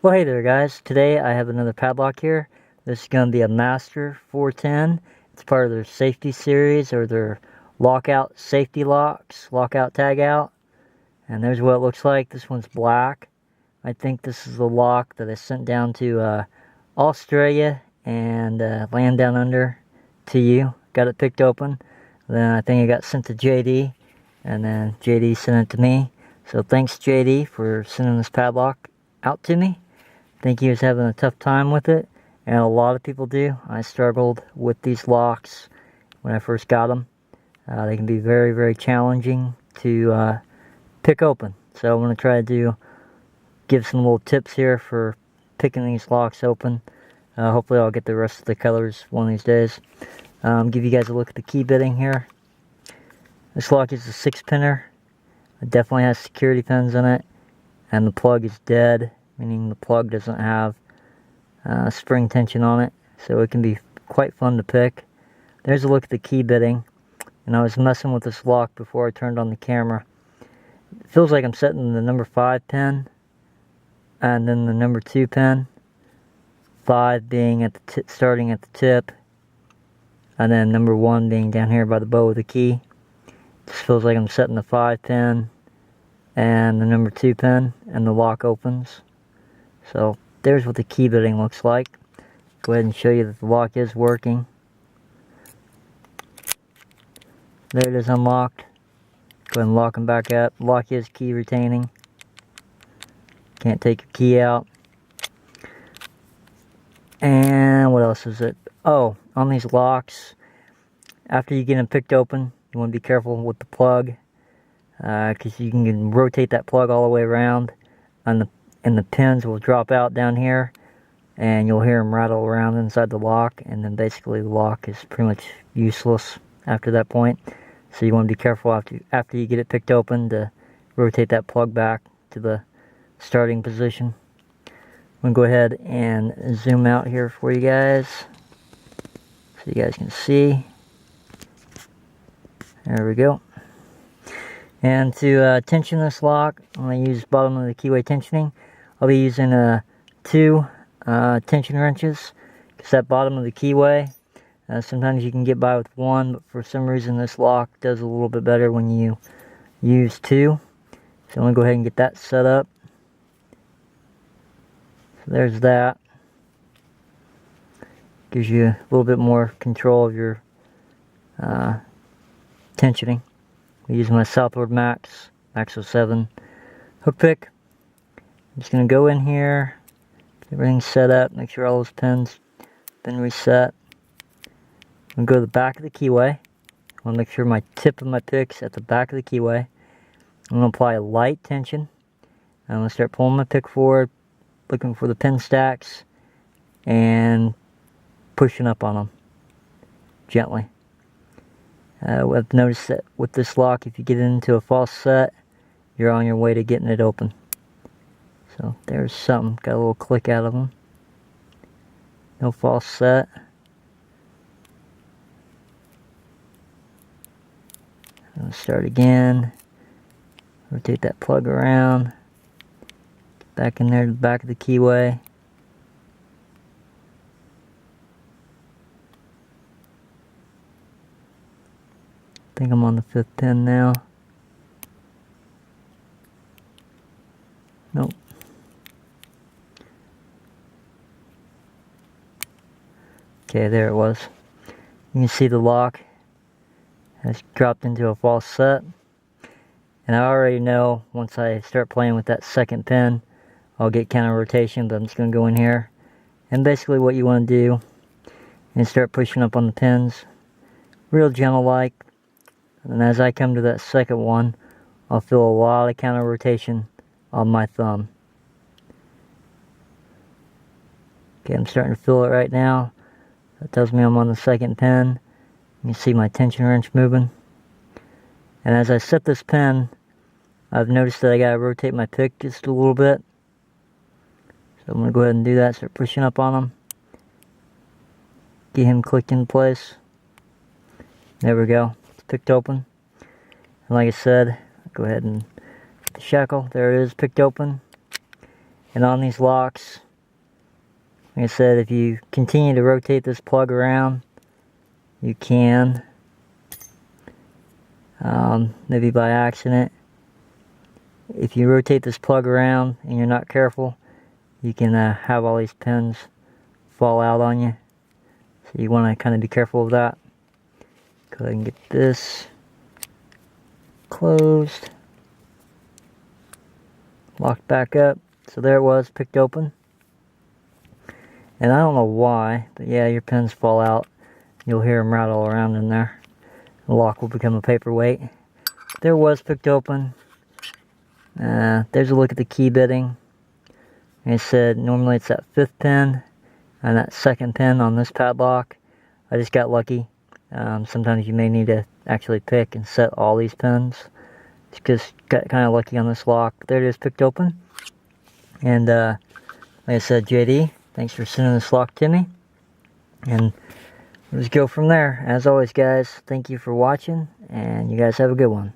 Well, hey there guys, today I have another padlock here. This is going to be a Master 410. It's part of their safety series, or their lockout safety locks, lockout tag out. And there's what it looks like. This one's black. I think this is the lock that I sent down to Australia and land down under to you. Got it picked open. Then I think it got sent to Jay Dee, and then Jay Dee sent it to me. So thanks Jay Dee for sending this padlock out to me. I think he was having a tough time with it, and a lot of people do. I struggled with these locks when I first got them. They can be very, very challenging to pick open. So I'm going to try to give some little tips here for picking these locks open. Hopefully I'll get the rest of the colors one of these days. Give you guys a look at the key bitting here. This lock is a 6-pinner. It definitely has security pins in it, and the plug is dead, meaning the plug doesn't have spring tension on it, so it can be quite fun to pick. There's a look at the key bitting, and I was messing with this lock before I turned on the camera. It feels like I'm setting the number 5 pin, and then the number 2 pin, 5 being at the starting at the tip, and then number 1 being down here by the bow of the key. Just feels like I'm setting the 5 pin and the number 2 pin, and the lock opens. So there's what the key bitting looks like. Go ahead and show you that the lock is working. There it is unlocked. Go ahead and lock them back up. Lock is key retaining. Can't take your key out. And what else is it? Oh, on these locks, after you get them picked open, you want to be careful with the plug, because you can rotate that plug all the way around, and the pins will drop out down here, and you'll hear them rattle around inside the lock, and then basically the lock is pretty much useless after that point. So you want to be careful after you get it picked open to rotate that plug back to the starting position. I'm going to go ahead and zoom out here for you guys so you guys can see. There we go. And to tension this lock, I'm going to use bottom of the keyway tensioning. I'll be using 2 tension wrenches, because that bottom of the keyway, sometimes you can get by with 1, but for some reason this lock does a little bit better when you use 2. So I'm going to go ahead and get that set up. So there's that. Gives you a little bit more control of your tensioning. I use my SouthOrd MAX-07 hook pick. I'm just going to go in here, get everything set up, make sure all those pins have been reset. I'm going to go to the back of the keyway. I want to make sure my tip of my pick's at the back of the keyway. I'm going to apply a light tension. I'm going to start pulling my pick forward, looking for the pin stacks, and pushing up on them gently. I've noticed that with this lock, if you get into a false set, you're on your way to getting it open. So there's something, got a little click out of them. No false set. I'm going to start again. Rotate that plug around. Get back in there to the back of the keyway. I think I'm on the 5th pin now. Nope. Okay, there it was. You can see the lock has dropped into a false set. And I already know once I start playing with that 2nd pin, I'll get counter rotation, but I'm just going to go in here. And basically what you want to do is start pushing up on the pins, real gentle like. And as I come to that 2nd one, I'll feel a lot of counter rotation on my thumb. Okay, I'm starting to feel it right now. That tells me I'm on the 2nd pin. You can see my tension wrench moving. And as I set this pin, I've noticed that I gotta rotate my pick just a little bit. So I'm gonna go ahead and do that, start pushing up on him. Get him clicked in place. There we go. It's picked open. And like I said, go ahead and the shackle. There it is, picked open. And on these locks, like I said, if you continue to rotate this plug around, you can, maybe by accident, if you rotate this plug around and you're not careful, you can have all these pins fall out on you. So you want to kind of be careful of that. Go ahead and get this closed, locked back up. So there it was, picked open. And I don't know why, but yeah, your pins fall out. You'll hear them rattle around in there. The lock will become a paperweight. There it was, picked open. There's a look at the key bitting. Like I said, normally it's that 5th pin and that 2nd pin on this padlock. I just got lucky. Sometimes you may need to actually pick and set all these pins. Just got kind of lucky on this lock. There it is, picked open. And like I said, Jay Dee, thanks for sending this lock to me. And let's go from there. As always, guys, thank you for watching, and you guys have a good one.